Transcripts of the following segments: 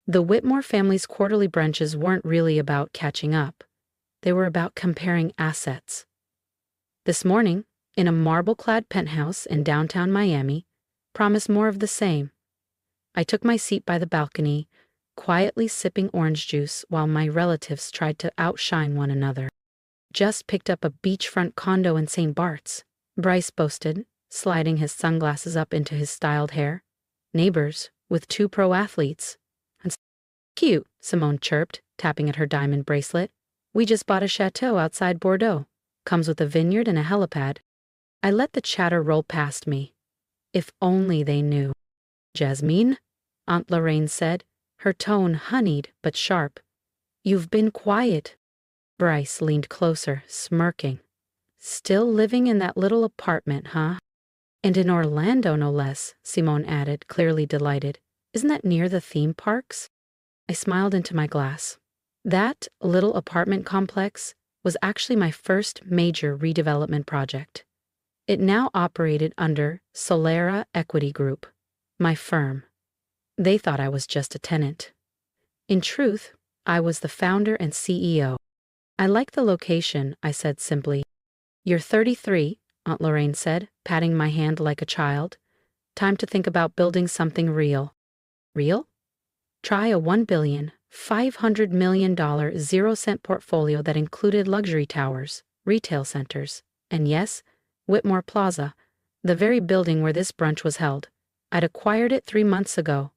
The Whitmore family's quarterly brunches weren't really about catching up. They were about comparing assets. This morning, in a marble-clad penthouse in downtown Miami, promised more of the same. I took my seat by the balcony, quietly sipping orange juice while my relatives tried to outshine one another. Just picked up a beachfront condo in St. Bart's, Bryce boasted, sliding his sunglasses up into his styled hair. Neighbors, with 2 pro athletes. And cute, Simone chirped, tapping at her diamond bracelet. We just bought a chateau outside Bordeaux. Comes with a vineyard and a helipad. I let the chatter roll past me. If only they knew. Jasmine, Aunt Lorraine said, her tone honeyed but sharp. You've been quiet. Bryce leaned closer, smirking. Still living in that little apartment, huh? And in Orlando, no less, Simone added, clearly delighted. Isn't that near the theme parks? I smiled into my glass. That little apartment complex was actually my first major redevelopment project. It now operated under Solera Equity Group, my firm. They thought I was just a tenant. In truth, I was the founder and CEO. I like the location, I said simply. You're 33, Aunt Lorraine said, patting my hand like a child. Time to think about building something real. Real? Try a $1.5 billion 0-cent portfolio that included luxury towers, retail centers, and yes, Whitmore Plaza, the very building where this brunch was held. I'd acquired it 3 months ago,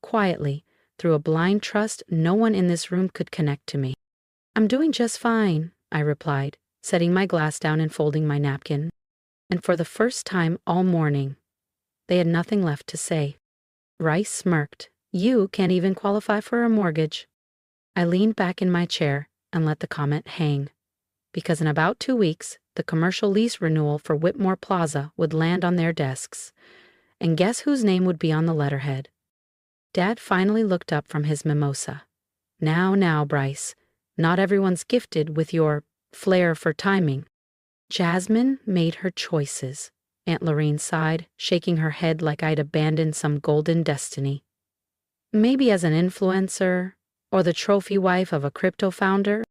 quietly, through a blind trust no one in this room could connect to me. I'm doing just fine, I replied, setting my glass down and folding my napkin. And for the first time all morning, they had nothing left to say. Rice smirked. You can't even qualify for a mortgage. I leaned back in my chair and let the comment hang. Because in about 2 weeks, the commercial lease renewal for Whitmore Plaza would land on their desks. And guess whose name would be on the letterhead? Dad finally looked up from his mimosa. Now, Bryce, not everyone's gifted with your flair for timing. Jasmine made her choices, Aunt Lorraine sighed, shaking her head like I'd abandoned some golden destiny. Maybe as an influencer, or the trophy wife of a crypto founder.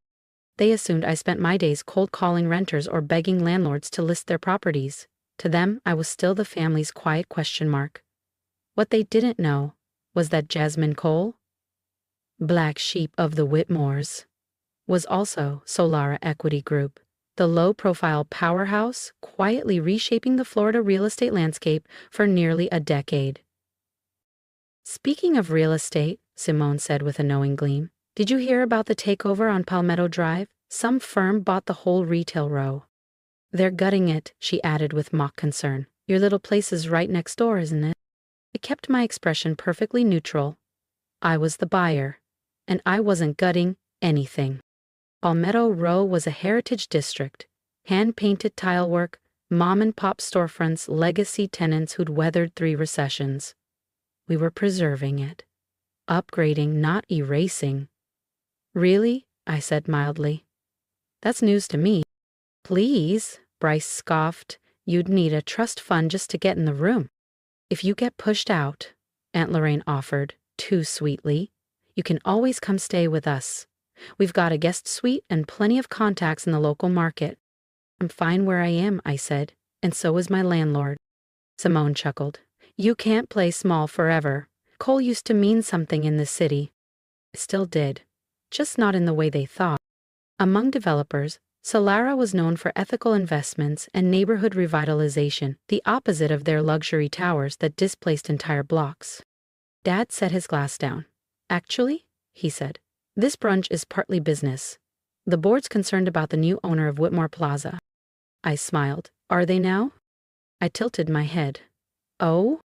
They assumed I spent my days cold calling renters or begging landlords to list their properties. To them, I was still the family's quiet question mark. What they didn't know was that Jasmine Cole, black sheep of the Whitmores, was also Solera Equity Group, the low-profile powerhouse quietly reshaping the Florida real estate landscape for nearly a decade. Speaking of real estate, Simone said with a knowing gleam, did you hear about the takeover on Palmetto Drive? Some firm bought the whole retail row. They're gutting it, she added with mock concern. Your little place is right next door, isn't it? I kept my expression perfectly neutral. I was the buyer, and I wasn't gutting anything. Palmetto Row was a heritage district, hand-painted tilework, mom-and-pop storefronts, legacy tenants who'd weathered 3 recessions. We were preserving it, upgrading, not erasing. Really? I said mildly. That's news to me. Please, Bryce scoffed, you'd need a trust fund just to get in the room. If you get pushed out, Aunt Lorraine offered, too sweetly, you can always come stay with us. We've got a guest suite and plenty of contacts in the local market. I'm fine where I am, I said, and so is my landlord. Simone chuckled. You can't play small forever. Cole used to mean something in the city. Still did, just not in the way they thought. Among developers, Solera was known for ethical investments and neighborhood revitalization, the opposite of their luxury towers that displaced entire blocks. Dad set his glass down. Actually, he said, this brunch is partly business. The board's concerned about the new owner of Whitmore Plaza. I smiled. Are they now? I tilted my head. Oh?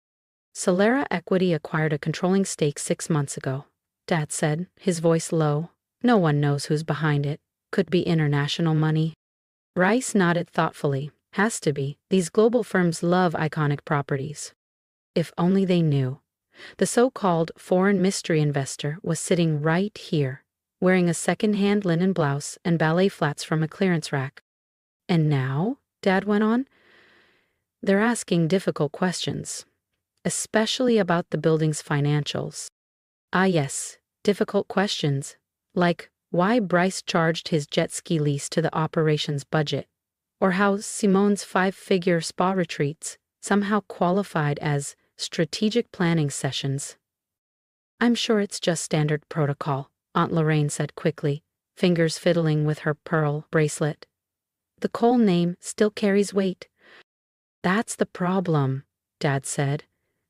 Solera Equity acquired a controlling stake 6 months ago, Dad said, his voice low. No one knows who's behind it. Could be international money. Rice nodded thoughtfully. Has to be. These global firms love iconic properties. If only they knew. The so-called foreign mystery investor was sitting right here, wearing a second-hand linen blouse and ballet flats from a clearance rack. And now, Dad went on, they're asking difficult questions, especially about the building's financials. Ah yes, Difficult questions, like why Bryce charged his jet ski lease to the operations budget, or how Simone's 5-figure spa retreats somehow qualified as strategic planning sessions. "I'm sure it's just standard protocol," Aunt Lorraine said quickly, fingers fiddling with her pearl bracelet. "The Cole name still carries weight." "That's the problem," Dad said.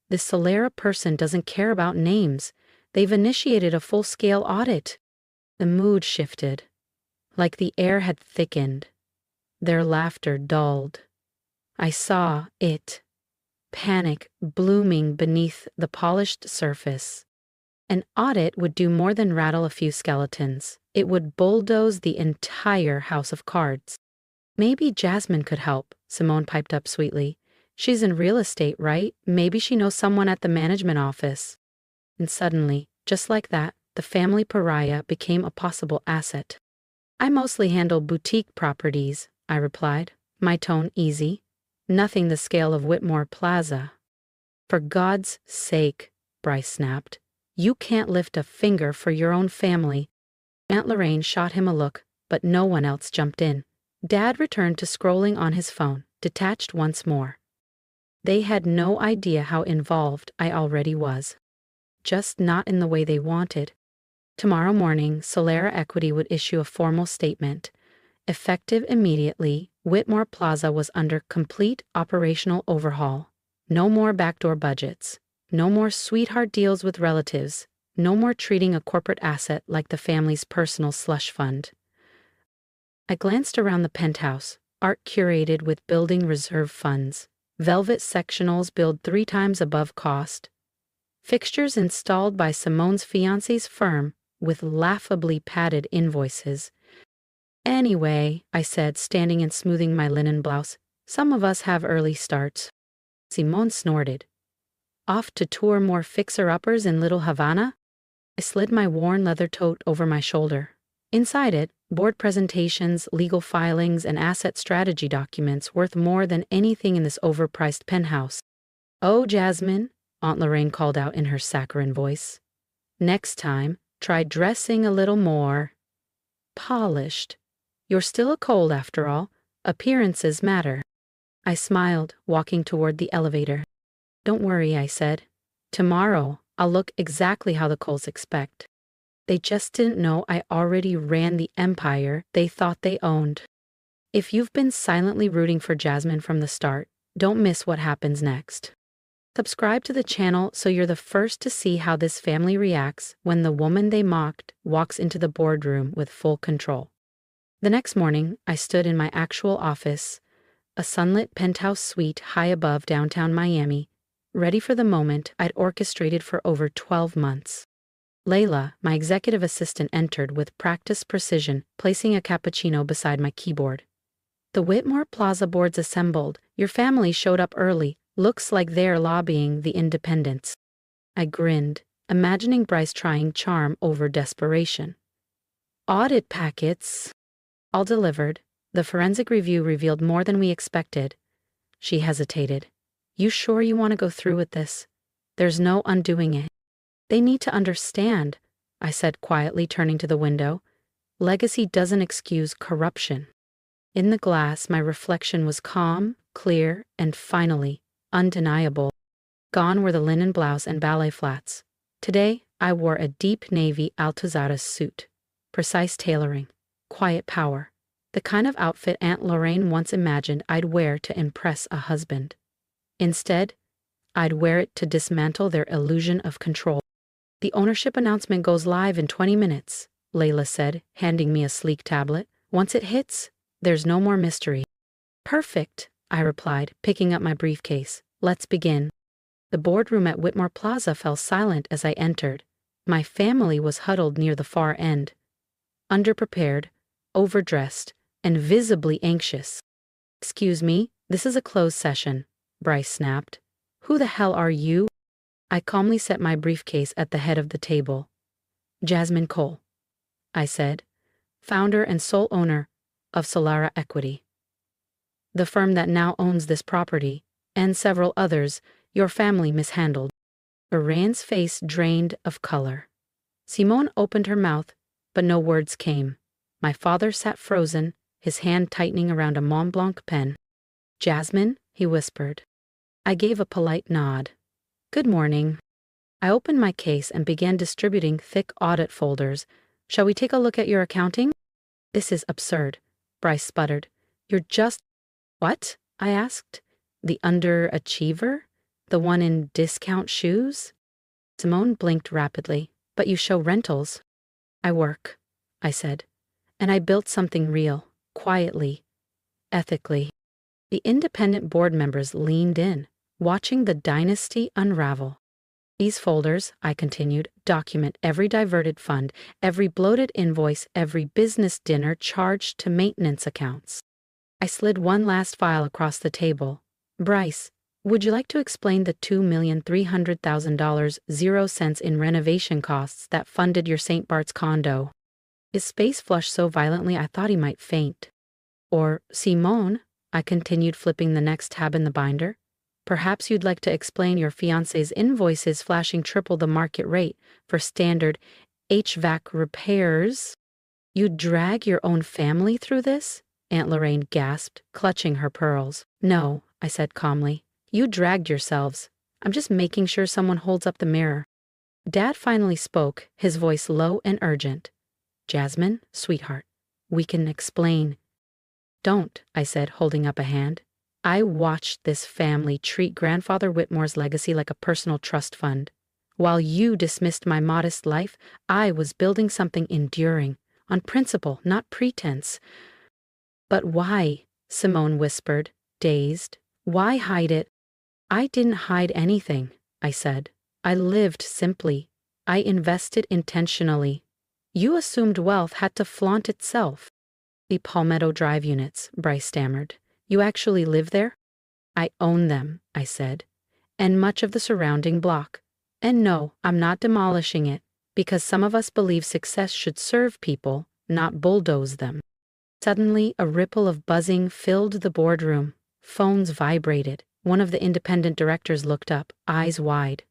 "This Solera person doesn't care about names. They've initiated a full-scale audit." The mood shifted, like the air had thickened. Their laughter dulled. I saw it, panic blooming beneath the polished surface. An audit would do more than rattle a few skeletons. It would bulldoze the entire house of cards. "Maybe Jasmine could help," Simone piped up sweetly. "She's in real estate, right? Maybe she knows someone at the management office." And suddenly, just like that, the family pariah became a possible asset. "I mostly handle boutique properties," I replied, my tone easy. "Nothing the scale of Whitmore Plaza." "For God's sake," Bryce snapped. "You can't lift a finger for your own family." Aunt Lorraine shot him a look, but no one else jumped in. Dad returned to scrolling on his phone, detached once more. They had no idea how involved I already was. Just not in the way they wanted. Tomorrow morning, Solera Equity would issue a formal statement. Effective immediately, Whitmore Plaza was under complete operational overhaul. No more backdoor budgets. No more sweetheart deals with relatives. No more treating a corporate asset like the family's personal slush fund. I glanced around the penthouse, art curated with building reserve funds, velvet sectionals billed 3 times above cost, fixtures installed by Simone's fiancé's firm with laughably padded invoices. "Anyway," I said, standing and smoothing my linen blouse, "some of us have early starts." Simone snorted. "Off to tour more fixer-uppers in Little Havana?" I slid my worn leather tote over my shoulder. Inside it, board presentations, legal filings, and asset strategy documents worth more than anything in this overpriced penthouse. "Oh, Jasmine," Aunt Lorraine called out in her saccharine voice. "Next time, try dressing a little more polished. You're still a Cole after all. Appearances matter." I smiled, walking toward the elevator. "Don't worry," I said. "Tomorrow, I'll look exactly how the Coles expect." They just didn't know I already ran the empire they thought they owned. If you've been silently rooting for Jasmine from the start, don't miss what happens next. Subscribe to the channel so you're the first to see how this family reacts when the woman they mocked walks into the boardroom with full control. The next morning, I stood in my actual office, a sunlit penthouse suite high above downtown Miami, ready for the moment I'd orchestrated for over 12 months. Layla, my executive assistant, entered with practiced precision, placing a cappuccino beside my keyboard. "The Whitmore Plaza board's assembled. Your family showed up early. Looks like they're lobbying the independents." I grinned, imagining Bryce trying charm over desperation. "Audit packets." "All delivered. The forensic review revealed more than we expected." She hesitated. "You sure you want to go through with this? There's no undoing it." "They need to understand," I said quietly, turning to the window. "Legacy doesn't excuse corruption." In the glass, my reflection was calm, clear, and finally, undeniable. Gone were the linen blouse and ballet flats. Today, I wore a deep navy Altozares suit. Precise tailoring, quiet power. The kind of outfit Aunt Lorraine once imagined I'd wear to impress a husband. Instead, I'd wear it to dismantle their illusion of control. "The ownership announcement goes live in 20 minutes, Layla said, handing me a sleek tablet. "Once it hits, there's no more mystery." "Perfect," I replied, picking up my briefcase. "Let's begin." The boardroom at Whitmore Plaza fell silent as I entered. My family was huddled near the far end. Underprepared, overdressed, and visibly anxious. "Excuse me, this is a closed session," Bryce snapped. "Who the hell are you?" I calmly set my briefcase at the head of the table. "Jasmine Cole," I said, "founder and sole owner of Solera Equity. The firm that now owns this property, and several others, your family mishandled." Iran's face drained of color. Simone opened her mouth, but no words came. My father sat frozen, his hand tightening around a Mont Blanc pen. "Jasmine," he whispered. I gave a polite nod. "Good morning." I opened my case and began distributing thick audit folders. "Shall we take a look at your accounting?" "This is absurd," Bryce sputtered. "You're just—" "What?" I asked. "The underachiever? The one in discount shoes?" Simone blinked rapidly. "But you show rentals." "I work," I said. "And I built something real, quietly, ethically." The independent board members leaned in, watching the dynasty unravel. "These folders," I continued, "document every diverted fund, every bloated invoice, every business dinner charged to maintenance accounts." I slid one last file across the table. "Bryce, would you like to explain the $2,300,000 0 cents in renovation costs that funded your St. Bart's condo?" His face flushed so violently I thought he might faint. "Or, Simone," I continued, flipping the next tab in the binder, "perhaps you'd like to explain your fiancé's invoices flashing triple the market rate for standard HVAC repairs." "You'd drag your own family through this?" Aunt Lorraine gasped, clutching her pearls. "No," I said calmly. "You dragged yourselves. I'm just making sure someone holds up the mirror." Dad finally spoke, his voice low and urgent. "Jasmine, sweetheart, we can explain." "Don't," I said, holding up a hand. "I watched this family treat Grandfather Whitmore's legacy like a personal trust fund. While you dismissed my modest life, I was building something enduring, on principle, not pretense." "But why?" Simone whispered, dazed. "Why hide it?" "I didn't hide anything," I said. "I lived simply. I invested intentionally. You assumed wealth had to flaunt itself." "The Palmetto Drive units," Bryce stammered. "You actually live there?" "I own them," I said, "and much of the surrounding block. And no, I'm not demolishing it, because some of us believe success should serve people, not bulldoze them." Suddenly, a ripple of buzzing filled the boardroom. Phones vibrated. One of the independent directors looked up, eyes wide.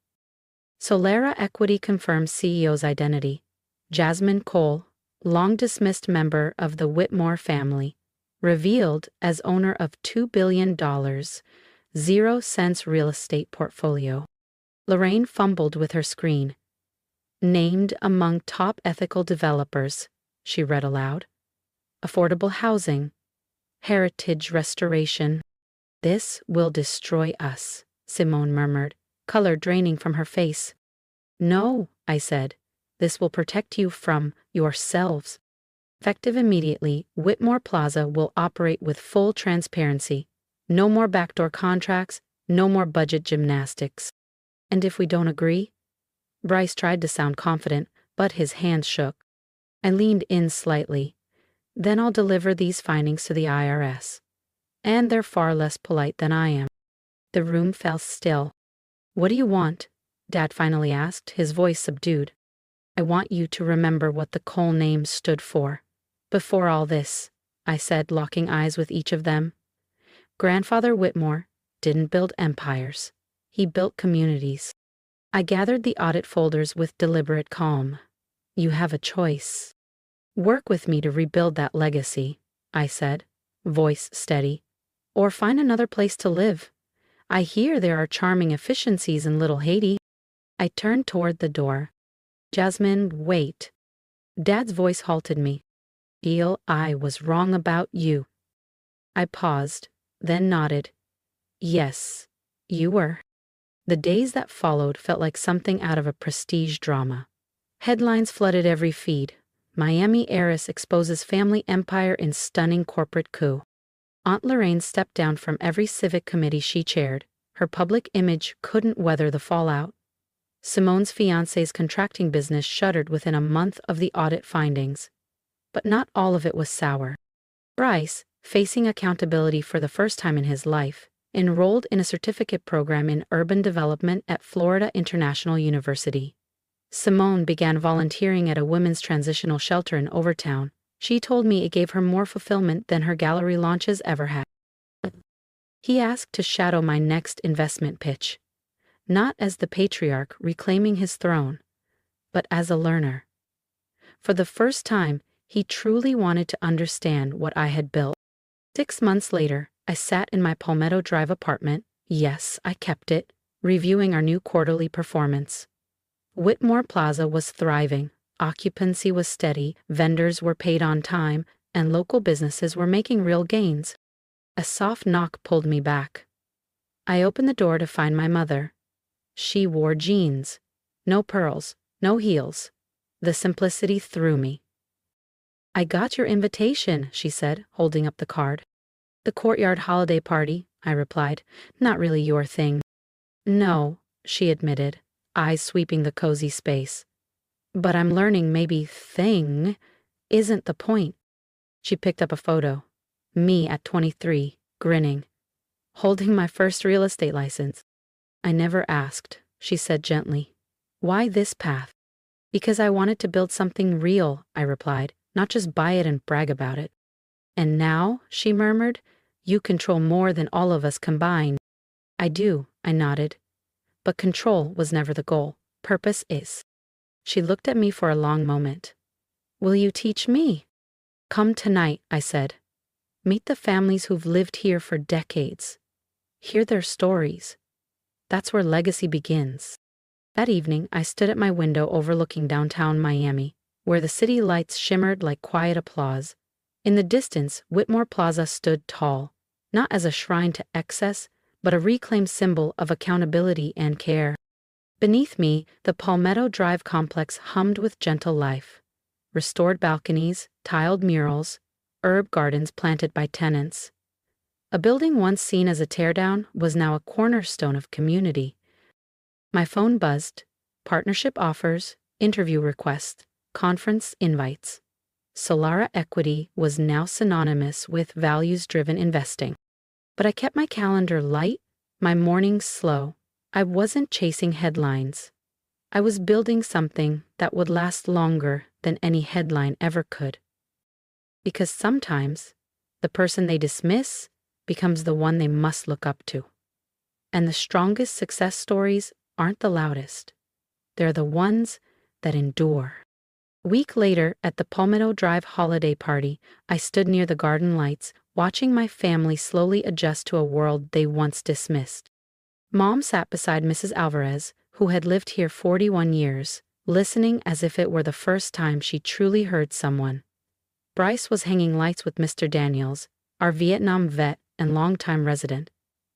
Solera Equity confirms CEO's identity. Jasmine Cole, long-dismissed member of the Whitmore family, revealed as owner of $2 billion, 0 cents real estate portfolio. Lorraine fumbled with her screen. "Named among top ethical developers," she read aloud. "Affordable housing, heritage restoration." "This will destroy us," Simone murmured, color draining from her face. "No," I said. "This will protect you from yourselves." Effective immediately, Whitmore Plaza will operate with full transparency. No more backdoor contracts, no more budget gymnastics. "And if we don't agree?" Bryce tried to sound confident, but his hands shook. I leaned in slightly. "Then I'll deliver these findings to the IRS. And they're far less polite than I am." The room fell still. "What do you want?" Dad finally asked, his voice subdued. "I want you to remember what the Cole name stood for. Before all this," I said, locking eyes with each of them. "Grandfather Whitmore didn't build empires. He built communities." I gathered the audit folders with deliberate calm. "You have a choice. Work with me to rebuild that legacy," I said, voice steady. "Or find another place to live. I hear there are charming efficiencies in Little Haiti." I turned toward the door. "Jasmine, wait." Dad's voice halted me. "Feel I was wrong about you." I paused, then nodded. "Yes, you were." The days that followed felt like something out of a prestige drama. Headlines flooded every feed. Miami heiress exposes family empire in stunning corporate coup. Aunt Lorraine stepped down from every civic committee she chaired. Her public image couldn't weather the fallout. Simone's fiancé's contracting business shuttered within a month of the audit findings. But not all of it was sour. Bryce, facing accountability for the first time in his life, enrolled in a certificate program in urban development at Florida International University. Simone began volunteering at a women's transitional shelter in Overtown. She told me it gave her more fulfillment than her gallery launches ever had. He asked to shadow my next investment pitch, not as the patriarch reclaiming his throne, but as a learner, For the first time, he truly wanted to understand what I had built. 6 months later, I sat in my Palmetto Drive apartment, yes, I kept it, reviewing our new quarterly performance. Whitmore Plaza was thriving, occupancy was steady, vendors were paid on time, and local businesses were making real gains. A soft knock pulled me back. I opened the door to find my mother. She wore jeans. No pearls, no heels. The simplicity threw me. "I got your invitation," she said, holding up the card. "The courtyard holiday party," I replied. "Not really your thing." "No," she admitted, eyes sweeping the cozy space. "But I'm learning maybe thing isn't the point." She picked up a photo. Me at 23, grinning, holding my first real estate license. "I never asked," she said gently. "Why this path?" "Because I wanted to build something real," I replied, "not just buy it and brag about it." "And now," she murmured, "you control more than all of us combined." "I do," I nodded. "But control was never the goal. Purpose is." She looked at me for a long moment. "Will you teach me?" "Come tonight," I said. "Meet the families who've lived here for decades. Hear their stories. That's where legacy begins." That evening, I stood at my window overlooking downtown Miami, where the city lights shimmered like quiet applause. In the distance, Whitmore Plaza stood tall, not as a shrine to excess, but a reclaimed symbol of accountability and care. Beneath me, the Palmetto Drive complex hummed with gentle life. Restored balconies, tiled murals, herb gardens planted by tenants. A building once seen as a teardown was now a cornerstone of community. My phone buzzed. Partnership offers, interview requests, conference invites. Solera Equity was now synonymous with values-driven investing. But I kept my calendar light, my mornings slow. I wasn't chasing headlines. I was building something that would last longer than any headline ever could. Because sometimes, the person they dismiss becomes the one they must look up to. And the strongest success stories aren't the loudest. They're the ones that endure. A week later, at the Palmetto Drive holiday party, I stood near the garden lights, watching my family slowly adjust to a world they once dismissed. Mom sat beside Mrs. Alvarez, who had lived here 41 years, listening as if it were the first time she truly heard someone. Bryce was hanging lights with Mr. Daniels, our Vietnam vet and longtime resident.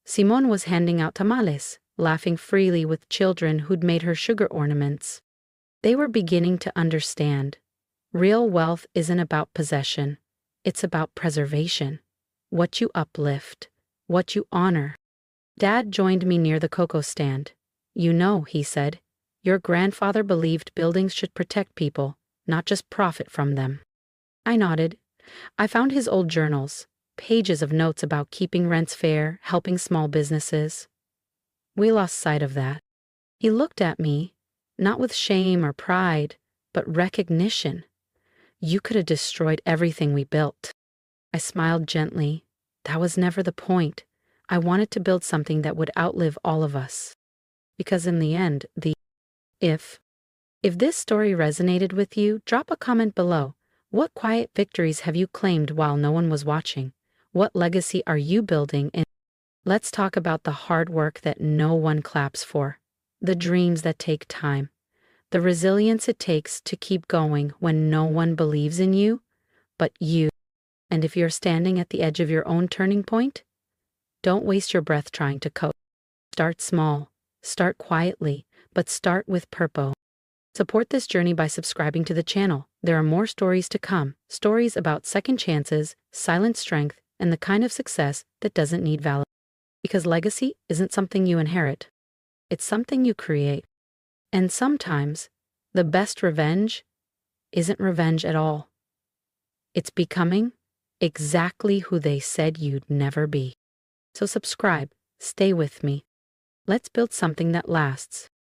Simone was handing out tamales, laughing freely with children who'd made her sugar ornaments. They were beginning to understand. Real wealth isn't about possession. It's about preservation. What you uplift, what you honor. Dad joined me near the cocoa stand. "You know," he said, "your grandfather believed buildings should protect people, not just profit from them." I nodded. I found his old journals, pages of notes about keeping rents fair, helping small businesses. We lost sight of that. He looked at me, not with shame or pride, but recognition. "You could have destroyed everything we built." I smiled gently. That was never the point. I wanted to build something that would outlive all of us. Because in the end, if this story resonated with you, drop a comment below. What quiet victories have you claimed while no one was watching? What legacy are you building? And let's talk about the hard work that no one claps for, the dreams that take time, the resilience it takes to keep going when no one believes in you, but you. And if you're standing at the edge of your own turning point, don't waste your breath trying to cope. Start small, start quietly, but start with purpose. Support this journey by subscribing to the channel. There are more stories to come, stories about second chances, silent strength, and the kind of success that doesn't need validation. Because legacy isn't something you inherit. It's something you create. And sometimes, the best revenge isn't revenge at all. It's becoming exactly who they said you'd never be. So subscribe, stay with me. Let's build something that lasts.